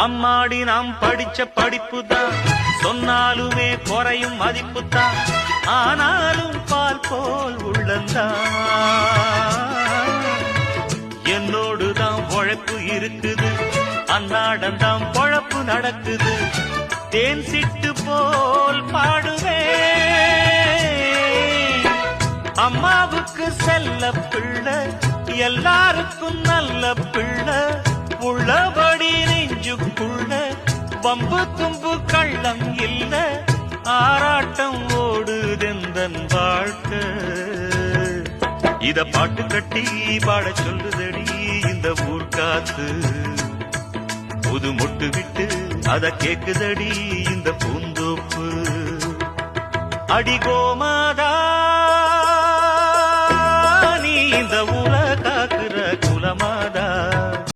அம்மாடி நாம் படிச்ச படிப்புதான், சொன்னாலுமே குறையும் மதிப்புதான், ஆனாலும் பால் போல் உள்ளந்தான். என்னோடுதான் உழைப்பு இருக்குது, அன்னாடந்தான் பொழப்பு நடக்குது, தேன் சிட்டு போல் பாடுவே. அம்மாவுக்கு செல்ல பிள்ளை, எல்லாருக்கும் நல்ல பிள்ளை, உள்ளபடி நெஞ்சுக்குள்ள வம்பு தும்பு கள்ளம் இல்ல, ஆராட்டம் ஓடுதெந்தன் வாழ்க்கை. இத பாட்டு கட்டி பாட சொல்லுதடி இந்த ஊர்காத்து, புது மொட்டு விட்டு அத கேக்குதடி இந்த பூந்தோப்பு. அடி கோமாதா